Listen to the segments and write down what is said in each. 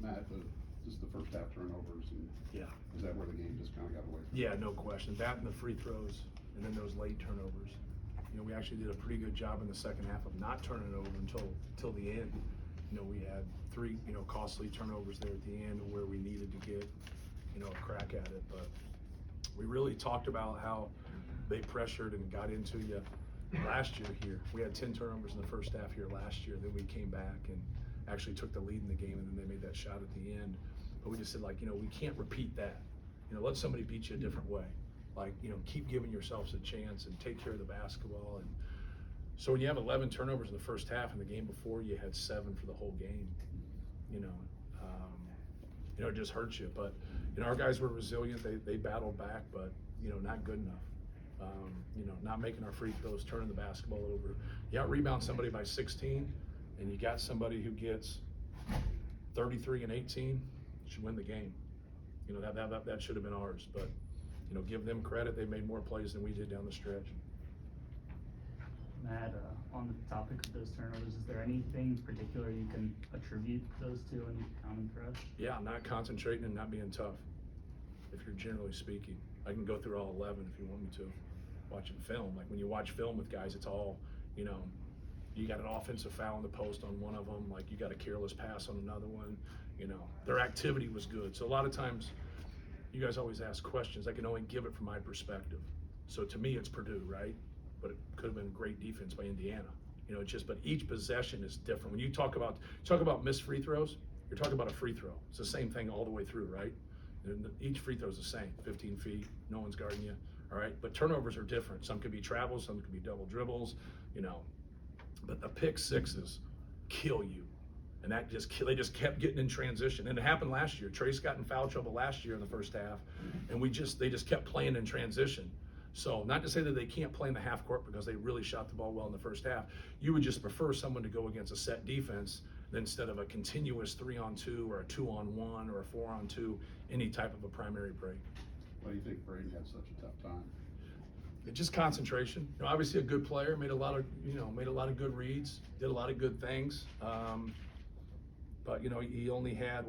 Matt, just the first half turnovers, and Yeah. is that where the game just kind of got away from? Yeah, no question. That and the free throws, and then those late turnovers. You know, we actually did a pretty good job in the second half of not turning it over until the end. You know, we had 3, costly turnovers there at the end where we needed to get, a crack at it. But we really talked about how they pressured and got into you last year here. We had 10 turnovers in the first half here last year. Then we came back and actually took the lead in the game, and then they made that shot at the end. But we just said, like, we can't repeat that. Let somebody beat you a different way. Like, keep giving yourselves a chance and take care of the basketball. And so when you have 11 turnovers in the first half, and the game before you had 7 for the whole game, it just hurts you. But our guys were resilient. They battled back, but not good enough. Not making our free throws, turning the basketball over. You out-rebound somebody by 16, and you got somebody who gets 33 and 18, should win the game. That should have been ours. But give them credit. They made more plays than we did down the stretch. Matt, on the topic of those turnovers, is there anything particular you can attribute those to and count them for us? Yeah, not concentrating and not being tough, if you're generally speaking. I can go through all 11 if you want me to. Watching film, like when you watch film with guys, it's all, you got an offensive foul in the post on one of them, like you got a careless pass on another one. Their activity was good. So a lot of times, you guys always ask questions. I can only give it from my perspective. So to me, it's Purdue, right? But it could have been great defense by Indiana. But each possession is different. When you talk about missed free throws, you're talking about a free throw. It's the same thing all the way through, right? And each free throw is the same, 15 feet, no one's guarding you, all right? But turnovers are different. Some could be travels, some could be double dribbles, But the pick sixes kill you. And they just kept getting in transition. And it happened last year. Trace got in foul trouble last year in the first half, and they just kept playing in transition. So not to say that they can't play in the half court because they really shot the ball well in the first half. You would just prefer someone to go against a set defense instead of a continuous 3-on-2 or a 2-on-1 or a 4-on-2, any type of a primary break. Why do you think Braden had such a tough time? It's just concentration. Obviously a good player, made a lot of good reads, did a lot of good things. But he only had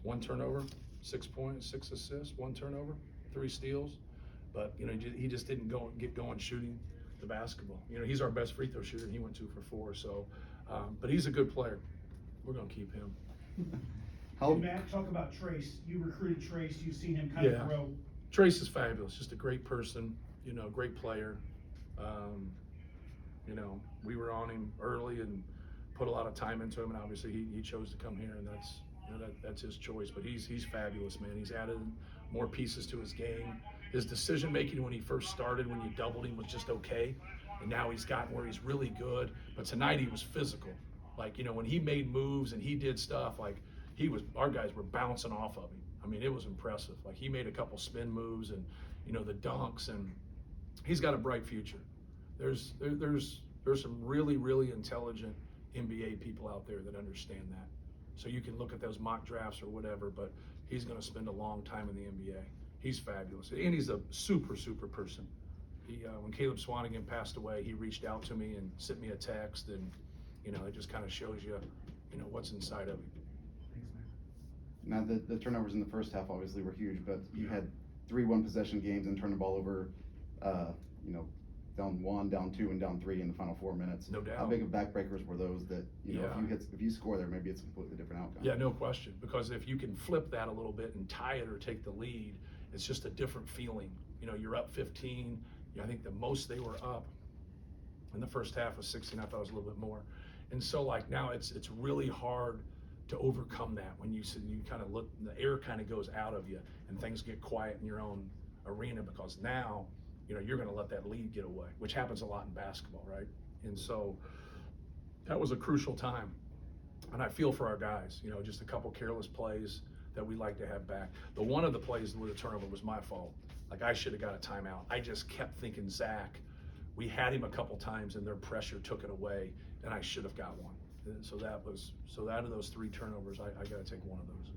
1 turnover, 6 points, 6 assists, 1 turnover, 3 steals. But he just didn't get going shooting the basketball. He's our best free throw shooter, and he went 2 for 4. So, but he's a good player. We're gonna keep him. Hey, Matt, talk about Trace. You recruited Trace. You've seen him kind of grow. Trace is fabulous. Just a great person. Great player. We were on him early and put a lot of time into him, and obviously he chose to come here, and that's his choice. But he's fabulous, man. He's added more pieces to his game. His decision making when he first started, when you doubled him, was just okay, and now he's gotten where he's really good. But tonight he was physical. Like when he made moves and he did stuff, like our guys were bouncing off of him. I mean, it was impressive. Like he made a couple spin moves and the dunks, and he's got a bright future. There's some really, really intelligent NBA people out there that understand that. So you can look at those mock drafts or whatever, but he's going to spend a long time in the NBA. He's fabulous, and he's a super, super person. When Caleb Swanigan passed away, he reached out to me and sent me a text, and it just kind of shows you, what's inside of him. Thanks, man. Now the turnovers in the first half obviously were huge, but you had 3 1-possession games and turned the ball over, down 1, down 2, and down 3 in the final 4 minutes. No doubt. How big of backbreakers were those that, Yeah. if you score there, maybe it's a completely different outcome? Yeah, no question. Because if you can flip that a little bit and tie it or take the lead, it's just a different feeling. You're up 15. I think the most they were up in the first half was 16. I thought it was a little bit more. And so now it's really hard to overcome that when you kind of look, the air kind of goes out of you and things get quiet in your own arena, because now you're going to let that lead get away, which happens a lot in basketball, right? And so that was a crucial time. And I feel for our guys, just a couple careless plays that we like to have back. One of the plays with the turnover was my fault. Like I should have got a timeout. I just kept thinking, Zach, we had him a couple times and their pressure took it away, and I should have got one. And so out of those 3 turnovers, I got to take one of those.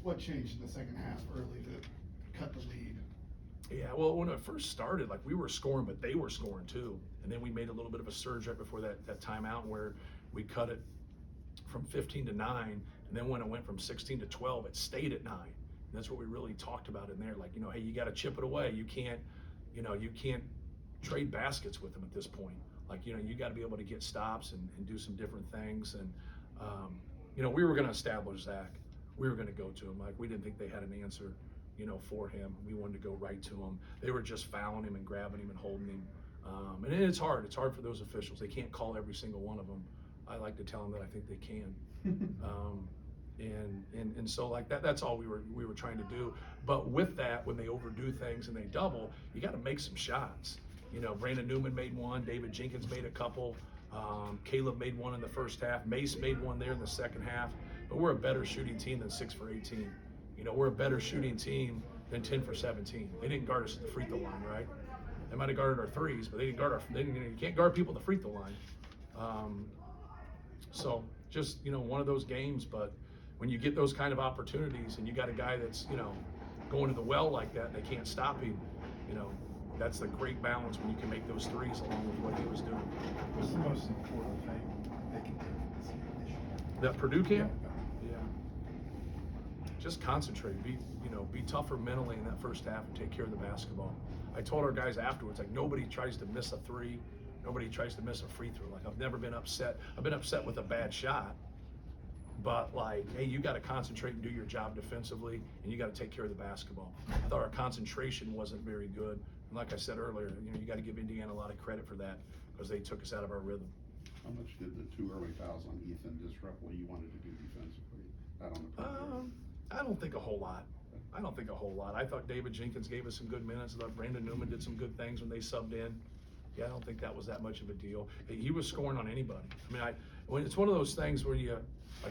What changed in the second half early to cut the lead? Yeah, well, when it first started, we were scoring, but they were scoring too. And then we made a little bit of a surge right before that timeout where we cut it from 15 to 9, and then when it went from 16 to 12, it stayed at 9. And that's what we really talked about in there. Like, you know, hey, you got to chip it away. You can't trade baskets with them at this point. Like, you know, you got to be able to get stops and do some different things. And, you know, we were going to establish Zach. We were going to go to him. Like, we didn't think they had an answer, you know, for him. We wanted to go right to him. They were just fouling him and grabbing him and holding him. And it's hard. It's hard for those officials. They can't call every single one of them. I like to tell them that I think they can. And so like that's all we were trying to do. But with that, when they overdo things and they double, you got to make some shots. You know, Brandon Newman made one, David Jenkins made a couple, Caleb made one in the first half, Mace made one there in the second half. But we're a better shooting team than 6 for 18. You know, we're a better shooting team than 10 for 17. They didn't guard us at the free throw line, right? They might have guarded our threes, but they didn't guard you can't guard people at the free throw line. So just, you know, one of those games. But when you get those kind of opportunities and you got a guy that's, you know, going to the well like that and they can't stop him, you know, that's the great balance when you can make those threes along with what he was doing. What's the most important thing they can do this year? That Purdue camp? Yeah. Just concentrate. Be tougher mentally in that first half and take care of the basketball. I told our guys afterwards, like, nobody tries to miss a three. Nobody tries to miss a free throw. Like, I've never been upset. I've been upset with a bad shot. But, like, hey, you got to concentrate and do your job defensively, and you got to take care of the basketball. I thought our concentration wasn't very good. And like I said earlier, you know, you got to give Indiana a lot of credit for that because they took us out of our rhythm. How much did the 2 early fouls on Ethan disrupt what you wanted to do defensively? I don't think a whole lot. I thought David Jenkins gave us some good minutes. I thought Brandon Newman did some good things when they subbed in. Yeah, I don't think that was that much of a deal. He was scoring on anybody. I mean, when it's one of those things where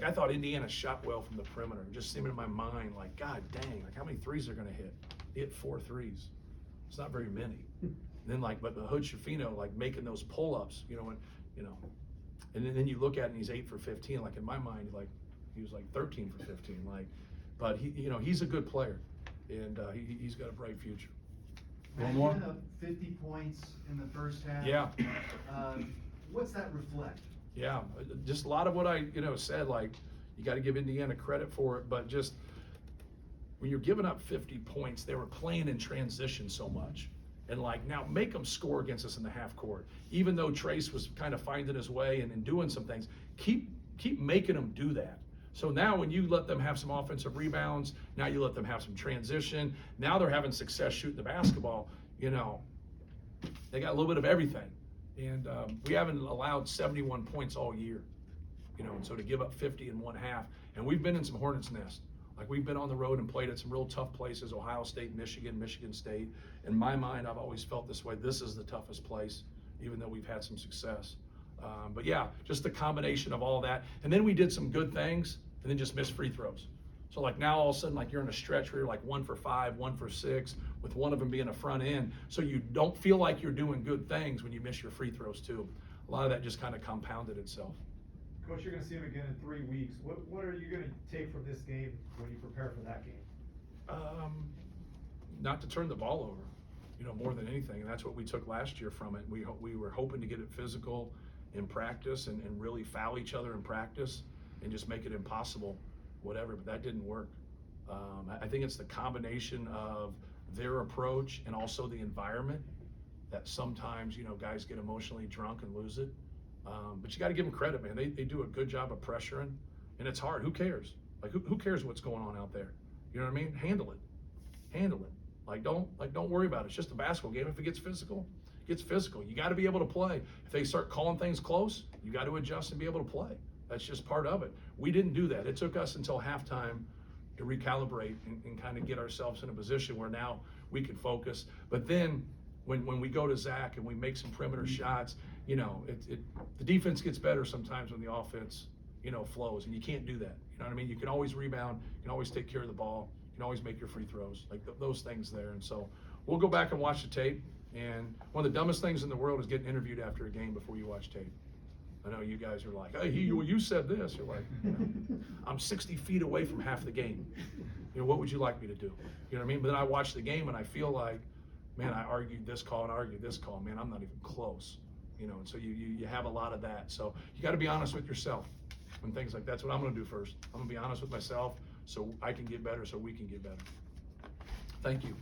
I thought Indiana shot well from the perimeter. It just seemed in my mind, like, God dang, like how many threes they're going to hit? They hit 4 threes. It's not very many. And then but the Hood Shafino, like making those pull-ups, and then you look at it and he's 8 for 15. Like in my mind, like he was like 13 for 15. Like, but he's a good player, and he's got a bright future. Matt, more? you had 50 points in the first half. Yeah. What's that reflect? Yeah, just a lot of what I said. Like, you got to give Indiana credit for it, but just when you're giving up 50 points, they were playing in transition so much. And like, now make them score against us in the half court. Even though Trace was kind of finding his way and doing some things, keep making them do that. So now when you let them have some offensive rebounds, now you let them have some transition, now they're having success shooting the basketball, they got a little bit of everything. And we haven't allowed 71 points all year, and so to give up 50 in one half, and we've been in some hornet's nest. Like, we've been on the road and played at some real tough places, Ohio State, Michigan State. In my mind, I've always felt this way. This is the toughest place, even though we've had some success. But yeah, just the combination of all that. And then we did some good things and then just missed free throws. So like now all of a sudden, like you're in a stretch where you're like 1 for 5, 1 for 6, with one of them being a front end. So you don't feel like you're doing good things when you miss your free throws too. A lot of that just kind of compounded itself. Coach, you're going to see him again in 3 weeks. What are you going to take from this game when you prepare for that game? Not to turn the ball over, more than anything. And that's what we took last year from it. We were hoping to get it physical in practice and really foul each other in practice and just make it impossible, whatever, but that didn't work. I think it's the combination of their approach and also the environment that sometimes, guys get emotionally drunk and lose it. But you got to give them credit, man. They do a good job of pressuring, and it's hard. Who cares? Like, who cares what's going on out there? You know what I mean? Handle it. Don't worry about it. It's just a basketball game. If it gets physical, it gets physical. You got to be able to play. If they start calling things close, you got to adjust and be able to play. That's just part of it. We didn't do that. It took us until halftime to recalibrate and kind of get ourselves in a position where now we can focus. But then when we go to Zach and we make some perimeter shots, the defense gets better sometimes when the offense, flows, and you can't do that. You know what I mean? You can always rebound, you can always take care of the ball, you can always make your free throws, like those things there. And so we'll go back and watch the tape. And one of the dumbest things in the world is getting interviewed after a game before you watch tape. I know you guys are like, hey, you said this. You're like, I'm 60 feet away from half the game. What would you like me to do? You know what I mean? But then I watch the game and I feel like, man, I argued this call and argued this call. Man, I'm not even close. And so you have a lot of that. So you got to be honest with yourself. and things like that's what I'm gonna do first. I'm gonna be honest with myself so I can get better, so we can get better. Thank you.